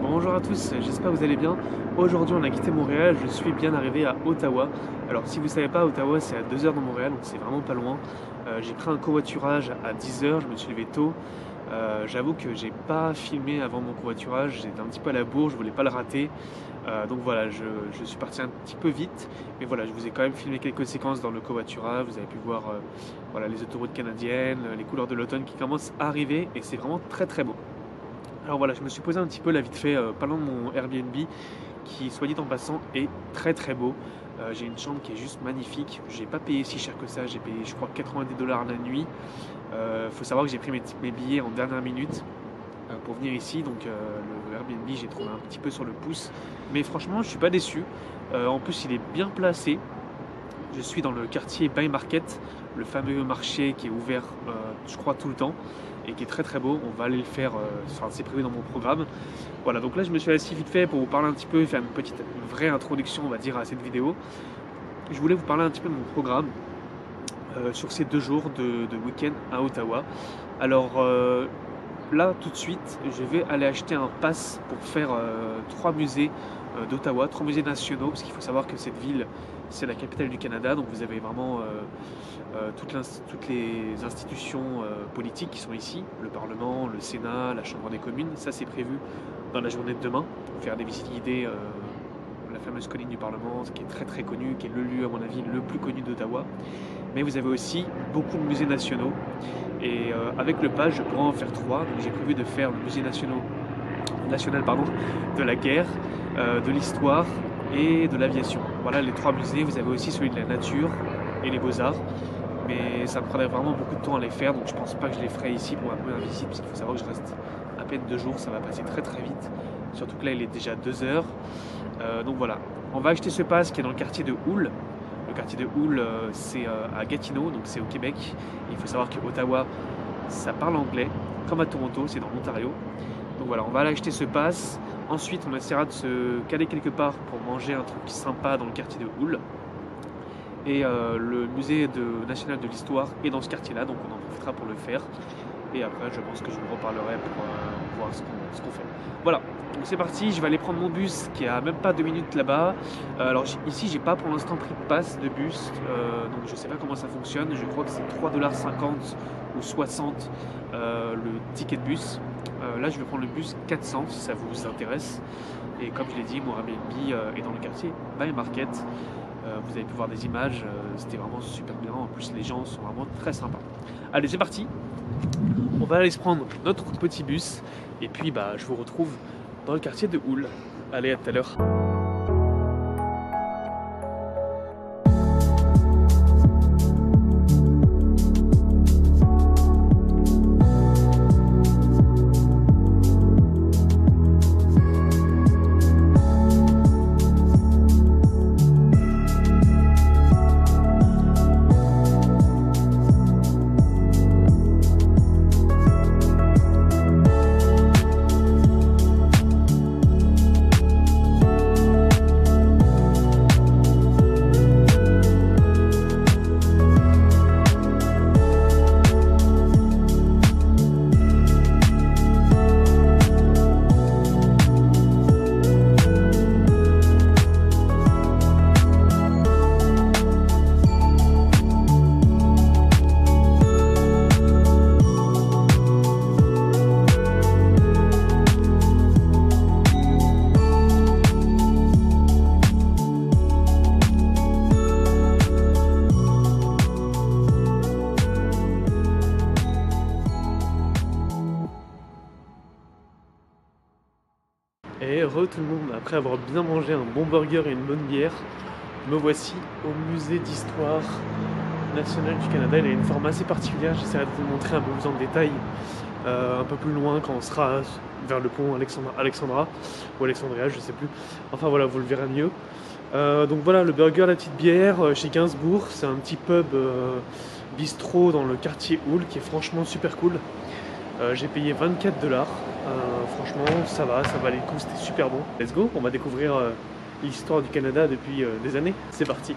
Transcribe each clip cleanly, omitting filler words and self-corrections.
Bonjour à tous, j'espère que vous allez bien. Aujourd'hui on a quitté Montréal, je suis bien arrivé à Ottawa. Alors si vous ne savez pas, Ottawa c'est à 2 heures de Montréal, donc c'est vraiment pas loin. J'ai pris un covoiturage à 10 heures, je me suis levé tôt. J'avoue que j'ai pas filmé avant mon covoiturage, j'étais un petit peu à la bourre, je voulais pas le rater. Donc voilà, je suis parti un petit peu vite, mais voilà, je vous ai quand même filmé quelques séquences dans le covoiturage. Vous avez pu voir voilà, les autoroutes canadiennes, les couleurs de l'automne qui commencent à arriver et c'est vraiment très très beau. Alors voilà, je me suis posé un petit peu là vite fait pas loin de mon Airbnb qui, soit dit en passant, est très très beau. J'ai une chambre qui est juste magnifique. J'ai pas payé si cher que ça, j'ai payé je crois 90 $ la nuit. Faut savoir que j'ai pris mes billets en dernière minute pour venir ici, donc le Airbnb j'ai trouvé un petit peu sur le pouce. Mais franchement, je suis pas déçu. En plus, il est bien placé. Je suis dans le quartier Bay Market, le fameux marché qui est ouvert, je crois, tout le temps et qui est très très beau. On va aller le faire, enfin, c'est prévu dans mon programme. Voilà, donc là je me suis assis vite fait pour vous parler un petit peu et faire une petite vraie introduction, on va dire, à cette vidéo. Je voulais vous parler un petit peu de mon programme sur ces 2 jours de week-end à Ottawa. Alors là, tout de suite, je vais aller acheter un pass pour faire 3 musées d'Ottawa, 3 musées nationaux, parce qu'il faut savoir que cette ville, c'est la capitale du Canada, donc vous avez vraiment toutes les institutions politiques qui sont ici, le Parlement, le Sénat, la Chambre des communes. Ça, c'est prévu dans la journée de demain, faire des visites guidées, la fameuse colline du Parlement, qui est très très connue, qui est le lieu, à mon avis, le plus connu d'Ottawa. Mais vous avez aussi beaucoup de musées nationaux, et avec le pass, je pourrais en faire 3. Donc j'ai prévu de faire le musée national de la guerre, de l'histoire et de l'aviation. Voilà les 3 musées. Vous avez aussi celui de la nature et les beaux-arts, mais ça me prendrait vraiment beaucoup de temps à les faire, donc je pense pas que je les ferai ici pour ma première visite, parce qu'il faut savoir que je reste à peine 2 jours, ça va passer très très vite, surtout que là il est déjà 2 heures. Donc voilà, on va acheter ce pass qui est dans le quartier de Hull. Le quartier de Hull, c'est à Gatineau, donc c'est au Québec. Et il faut savoir qu'à Ottawa, ça parle anglais, comme à Toronto, c'est dans l'Ontario. Donc voilà, on va aller acheter ce pass. Ensuite, on essaiera de se caler quelque part pour manger un truc sympa dans le quartier de Hull. Et le musée national de l'histoire est dans ce quartier-là, donc on en profitera pour le faire. Et après, je pense que je vous reparlerai pour voir ce qu'on fait. Voilà, donc c'est parti, je vais aller prendre mon bus qui est à même pas 2 minutes là-bas. Alors ici, j'ai pas pour l'instant pris de passe de bus, donc je sais pas comment ça fonctionne. Je crois que c'est 3,50 $ ou 60 le ticket de bus. Là, je vais prendre le bus 400 si ça vous intéresse. Et comme je l'ai dit, mon Airbnb est dans le quartier Bay Market. Vous avez pu voir des images, c'était vraiment super bien. En plus, les gens sont vraiment très sympas. Allez, c'est parti. On va aller se prendre notre petit bus et puis je vous retrouve dans le quartier de Hull. Allez, à tout à l'heure. Et heureux tout le monde, après avoir bien mangé un bon burger et une bonne bière, me voici au musée d'histoire nationale du Canada. Il a une forme assez particulière, j'essaierai de vous montrer un peu plus en détail un peu plus loin quand on sera vers le pont Alexandra ou Alexandria, je sais plus. Enfin voilà, vous le verrez mieux. Donc voilà, le burger, la petite bière chez Gainsbourg, c'est un petit pub bistrot dans le quartier Houle qui est franchement super cool. J'ai payé 24 $. Franchement, ça valait le coup, c'était super bon. Let's go, on va découvrir l'histoire du Canada depuis des années. C'est parti.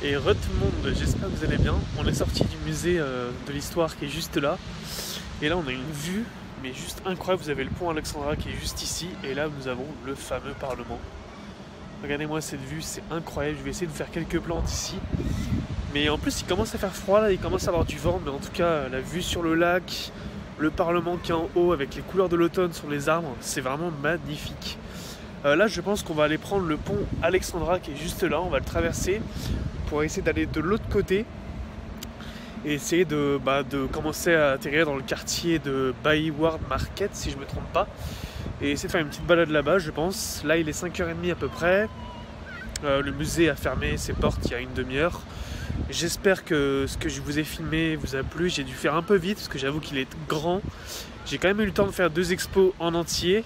Et re tout le monde, j'espère que vous allez bien. On est sorti du musée de l'histoire qui est juste là. Et là on a une vue, mais juste incroyable. Vous avez le pont Alexandra qui est juste ici. Et là nous avons le fameux Parlement. Regardez-moi cette vue, c'est incroyable. Je vais essayer de faire quelques plantes ici. Mais en plus il commence à faire froid là, il commence à avoir du vent. Mais en tout cas la vue sur le lac, le Parlement qui est en haut avec les couleurs de l'automne sur les arbres, c'est vraiment magnifique. Là je pense qu'on va aller prendre le pont Alexandra qui est juste là. On va le traverser pour essayer d'aller de l'autre côté et essayer de commencer à atterrir dans le quartier de Bayward Market si je ne me trompe pas, et essayer de faire une petite balade là-bas je pense. Là il est 5h30 à peu près, le musée a fermé ses portes il y a une demi-heure. J'espère que ce que je vous ai filmé vous a plu. J'ai dû faire un peu vite parce que j'avoue qu'il est grand. J'ai quand même eu le temps de faire 2 expos en entier,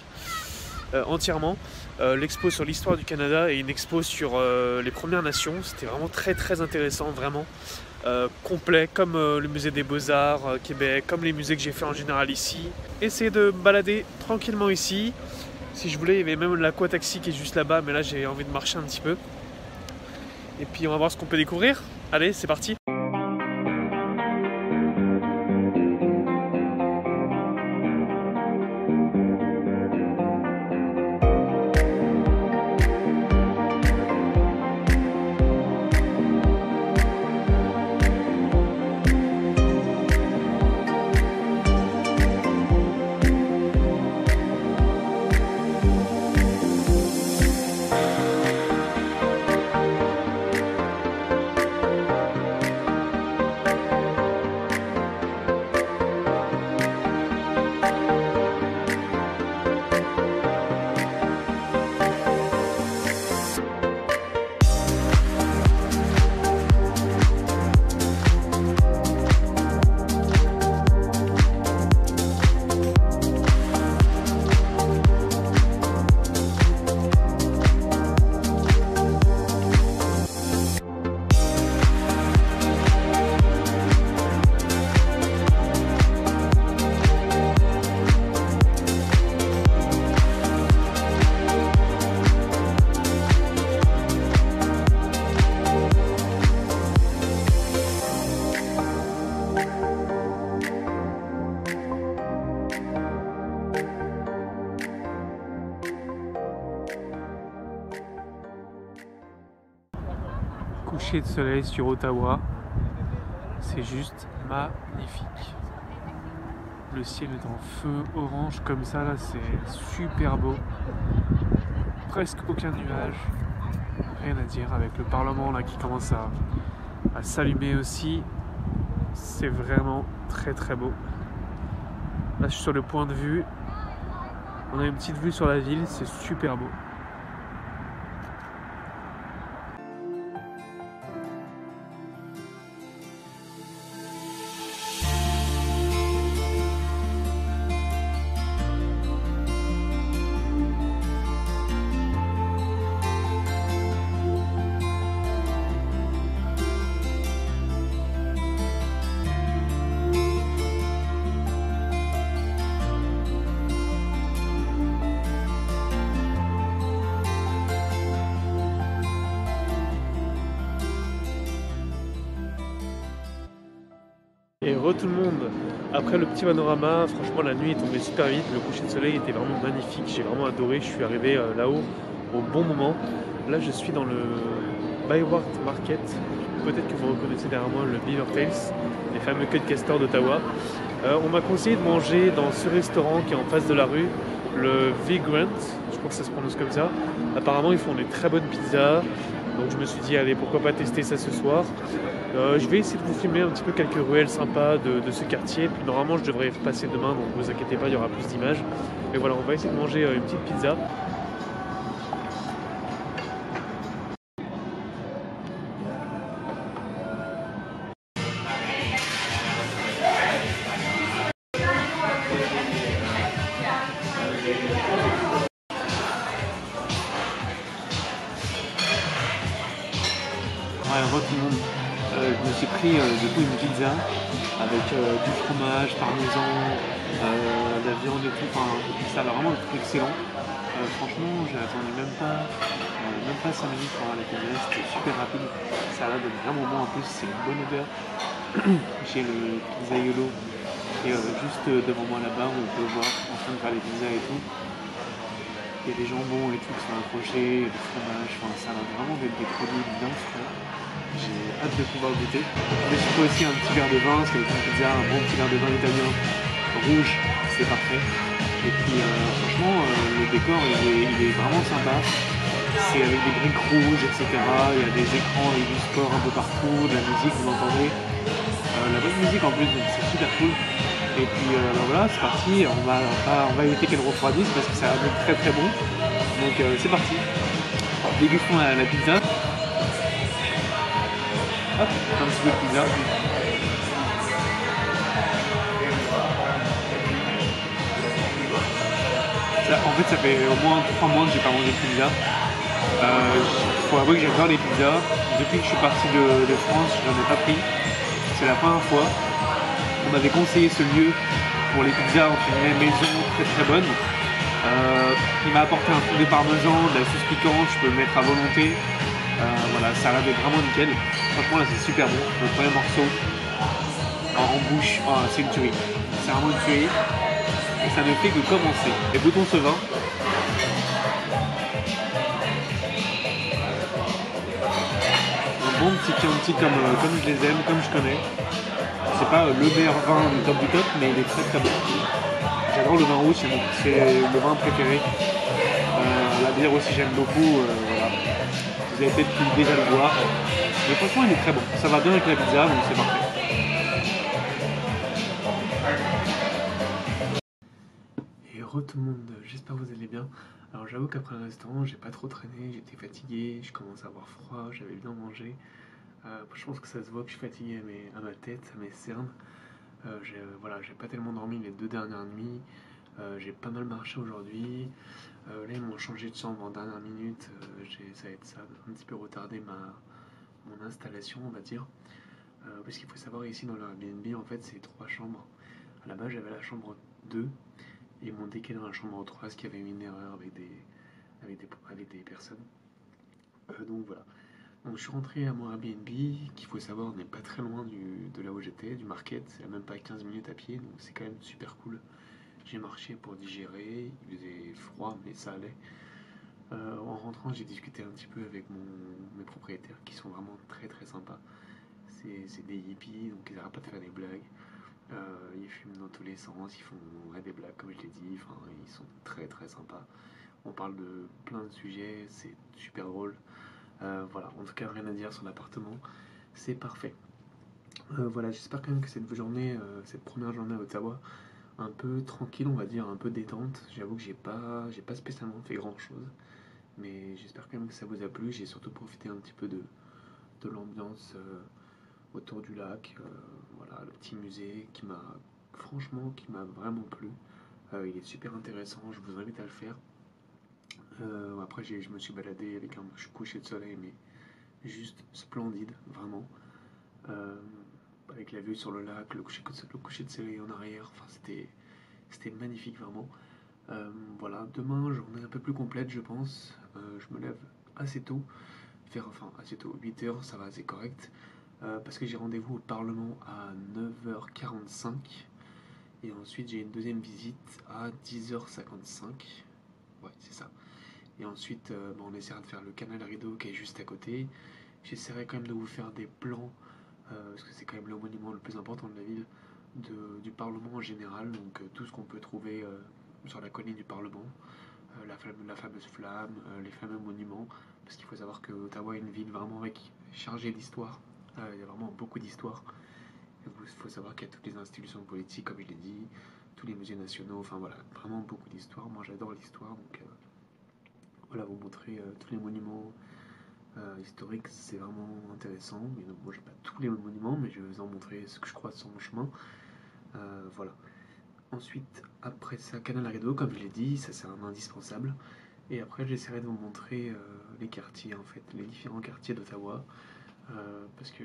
entièrement. L'expo sur l'histoire du Canada et une expo sur les Premières Nations. C'était vraiment très intéressant, vraiment complet, comme le musée des Beaux-Arts Québec, comme les musées que j'ai fait en général ici. Essayez de me balader tranquillement ici. Si je voulais, il y avait même l'aquataxi qui est juste là-bas, mais là j'ai envie de marcher un petit peu. Et puis on va voir ce qu'on peut découvrir. Allez, c'est parti! Coucher de soleil sur Ottawa, c'est juste magnifique. Le ciel est en feu orange comme ça, là c'est super beau. Presque aucun nuage, rien à dire, avec le Parlement là qui commence à s'allumer aussi. C'est vraiment très beau. Là je suis sur le point de vue, on a une petite vue sur la ville, c'est super beau. Et re tout le monde, après le petit panorama, franchement la nuit est tombée super vite, le coucher de soleil était vraiment magnifique, j'ai vraiment adoré, je suis arrivé là-haut au bon moment. Là je suis dans le Bayward Market, peut-être que vous reconnaissez derrière moi le Beaver Tails, les fameux queues de castor d'Ottawa. On m'a conseillé de manger dans ce restaurant qui est en face de la rue, le Vagrant, je crois que ça se prononce comme ça. Apparemment ils font des très bonnes pizzas. Donc je me suis dit, allez, pourquoi pas tester ça ce soir. Je vais essayer de vous filmer un petit peu quelques ruelles sympas de ce quartier. Puis normalement, je devrais repasser demain, donc ne vous inquiétez pas, il y aura plus d'images. Mais voilà, on va essayer de manger une petite pizza. Ouais, re tout le monde. Je me suis pris du coup une pizza avec du fromage, parmesan, de la viande et tout, enfin ça a vraiment un truc excellent. Franchement, j'attendais même pas 5 minutes pour avoir la pizza, c'était super rapide. Ça va donne vraiment bon en plus, c'est une bonne odeur. J'ai le pizzaiolo qui est juste devant moi là-bas où on peut voir en train de faire les pizzas et tout. Il y a des jambons et tout qui sont accrochés, du fromage, enfin, ça va vraiment être des produits bien frais. J'ai hâte de pouvoir goûter. Je me suis pris aussi un petit verre de vin, parce qu'avec une pizza, un bon petit verre de vin italien rouge, c'est parfait. Et puis franchement, le décor il est vraiment sympa. C'est avec des briques rouges, etc. Il y a des écrans avec du sport un peu partout, de la musique, vous entendez. La bonne musique en plus, donc c'est super cool. Et puis alors voilà, c'est parti. On va éviter qu'elle refroidisse parce que ça va être très très bon. Donc c'est parti. Dégustons la pizza. Hop, un petit peu de pizza. En fait, ça fait au moins 3 mois que j'ai pas mangé de pizza. Faut avouer que j'adore les pizzas. Depuis que je suis parti de France, j'en ai pas pris. C'est la première fois. On m'avait conseillé ce lieu pour les pizzas entre guillemets maison très très bonnes. Il m'a apporté un peu de parmesan, de la sauce piquante, je peux le mettre à volonté. Voilà, ça a l'air d'être vraiment nickel. Franchement là c'est super bon. Le premier morceau en bouche, oh, c'est une tuerie. C'est vraiment une tuerie. Et ça ne fait que commencer. Et goûtons ce vin. Un bon petit Chianti comme je les aime, comme je connais. C'est pas le meilleur vin du top, mais il est très très bon. J'adore le vin rouge, c'est le vin préféré. La bière aussi j'aime beaucoup. Voilà. Vous avez peut-être pu déjà le voir. Mais franchement il est très bon. Ça va bien avec la pizza, donc c'est parfait. Et heureux tout le monde, j'espère que vous allez bien. Alors j'avoue qu'après le restaurant, j'ai pas trop traîné, j'étais fatigué, je commence à avoir froid, j'avais bien mangé. Je pense que ça se voit que je suis fatigué à ma tête, à mes cernes. Voilà, j'ai pas tellement dormi les 2 dernières nuits. J'ai pas mal marché aujourd'hui. Là, ils m'ont changé de chambre en dernière minute. Ça a un petit peu retardé mon installation, on va dire. Parce qu'il faut savoir, ici dans le Airbnb, en fait, c'est 3 chambres. À la base, j'avais la chambre 2. Et ils m'ont décalé dans la chambre 3 parce qu'il y avait eu une erreur avec des personnes. Donc voilà. Donc je suis rentré à mon Airbnb, qu'il faut savoir n'est pas très loin de là où j'étais, du market, c'est même pas 15 minutes à pied, donc c'est quand même super cool. J'ai marché pour digérer, il faisait froid mais ça allait. En rentrant j'ai discuté un petit peu avec mes propriétaires qui sont vraiment très très sympas. C'est des hippies, donc ils n'arrêtent pas de faire des blagues. Ils fument dans tous les sens, ils font des blagues comme je l'ai dit, enfin, ils sont très très sympas. On parle de plein de sujets, c'est super drôle. Voilà, en tout cas rien à dire sur l'appartement, c'est parfait. Voilà, j'espère quand même que cette journée, cette première journée à Ottawa, un peu tranquille on va dire, un peu détente. J'avoue que j'ai pas spécialement fait grand chose, mais j'espère quand même que ça vous a plu. J'ai surtout profité un petit peu de l'ambiance autour du lac. Voilà, le petit musée qui m'a vraiment plu. Il est super intéressant, je vous invite à le faire. Après, je me suis baladé avec un coucher de soleil, mais juste splendide, vraiment. Euh, Avec la vue sur le lac, le coucher de soleil en arrière, enfin, c'était magnifique, vraiment. Voilà, demain, journée un peu plus complète, je pense. Je me lève assez tôt, enfin assez tôt, 8 h, ça va, c'est correct. Parce que j'ai rendez-vous au Parlement à 9h45. Et ensuite, j'ai une deuxième visite à 10h55. Ouais, c'est ça. Et ensuite, on essaiera de faire le canal Rideau qui est juste à côté. J'essaierai quand même de vous faire des plans, parce que c'est quand même le monument le plus important de la ville, du Parlement en général. Donc tout ce qu'on peut trouver sur la colline du Parlement, la fameuse flamme, les fameux monuments. Parce qu'il faut savoir que Ottawa est une ville vraiment chargée d'histoire. Il y a vraiment beaucoup d'histoire. Il faut savoir qu'il y a toutes les institutions politiques, comme je l'ai dit, tous les musées nationaux, enfin voilà, vraiment beaucoup d'histoire. Moi j'adore l'histoire, donc voilà, vous montrer tous les monuments historiques, c'est vraiment intéressant. Mais donc, moi j'ai pas tous les monuments, mais je vais vous en montrer ce que je crois sur mon chemin. Voilà. Ensuite, après ça, Canal Rideau, comme je l'ai dit, ça c'est un indispensable. Et après, j'essaierai de vous montrer les quartiers, en fait, les différents quartiers d'Ottawa. Parce que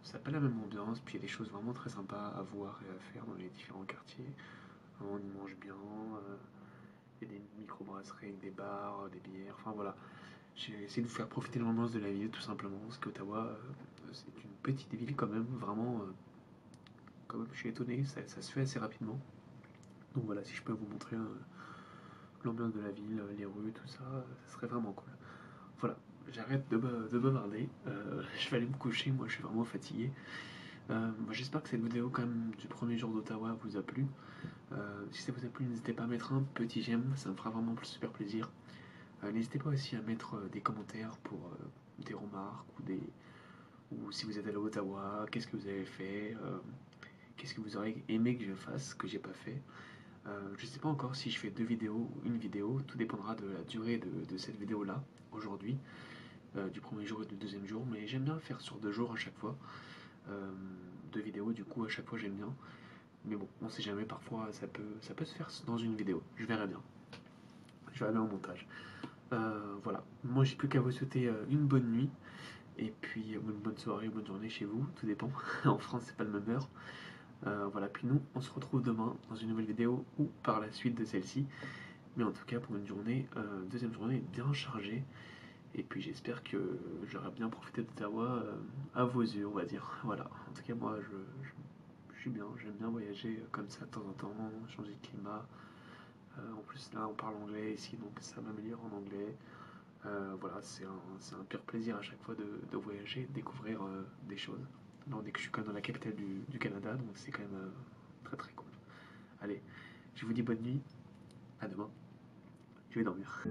ça n'a pas la même ambiance, puis il y a des choses vraiment très sympas à voir et à faire dans les différents quartiers. On y mange bien, Il y a des micro-brasseries avec des bars, des bières, enfin voilà. J'ai essayé de vous faire profiter de l'ambiance de la ville tout simplement, parce qu'Ottawa, c'est une petite ville quand même, vraiment, quand même, je suis étonné, ça se fait assez rapidement. Donc voilà, si je peux vous montrer l'ambiance de la ville, les rues, tout ça, ça serait vraiment cool. Voilà, j'arrête de bavarder, je vais aller me coucher, moi je suis vraiment fatigué. J'espère que cette vidéo quand même du premier jour d'Ottawa vous a plu. Si ça vous a plu, n'hésitez pas à mettre un petit j'aime, ça me fera vraiment super plaisir. N'hésitez pas aussi à mettre des commentaires pour des remarques ou si vous êtes allé à Ottawa, qu'est-ce que vous avez fait, qu'est-ce que vous auriez aimé que je fasse, que j'ai pas fait. Je sais pas encore si je fais deux vidéos ou une vidéo, tout dépendra de la durée de cette vidéo là, aujourd'hui, du premier jour et du deuxième jour, mais j'aime bien faire sur 2 jours à chaque fois. Euh, Deux vidéos, du coup, à chaque fois j'aime bien. Mais bon, on sait jamais, parfois ça peut se faire dans une vidéo, je verrai bien. Je verrai bien au montage. Voilà, moi j'ai plus qu'à vous souhaiter une bonne nuit, et puis une bonne soirée, une bonne journée chez vous, tout dépend. En France, c'est pas le même heure. Voilà, puis nous, on se retrouve demain dans une nouvelle vidéo ou par la suite de celle-ci. Mais en tout cas, pour une journée, deuxième journée bien chargée. Et puis j'espère que j'aurai bien profité d'Ottawa à vos yeux, on va dire. Voilà, en tout cas, moi, je suis bien, j'aime bien voyager comme ça de temps en temps, changer de climat. En plus, là, on parle anglais ici, donc ça m'améliore en anglais. Voilà, c'est un pur plaisir à chaque fois de voyager, de découvrir des choses. Là, on est que je suis quand même dans la capitale du Canada, donc c'est quand même très très cool. Allez, je vous dis bonne nuit, à demain, je vais dormir.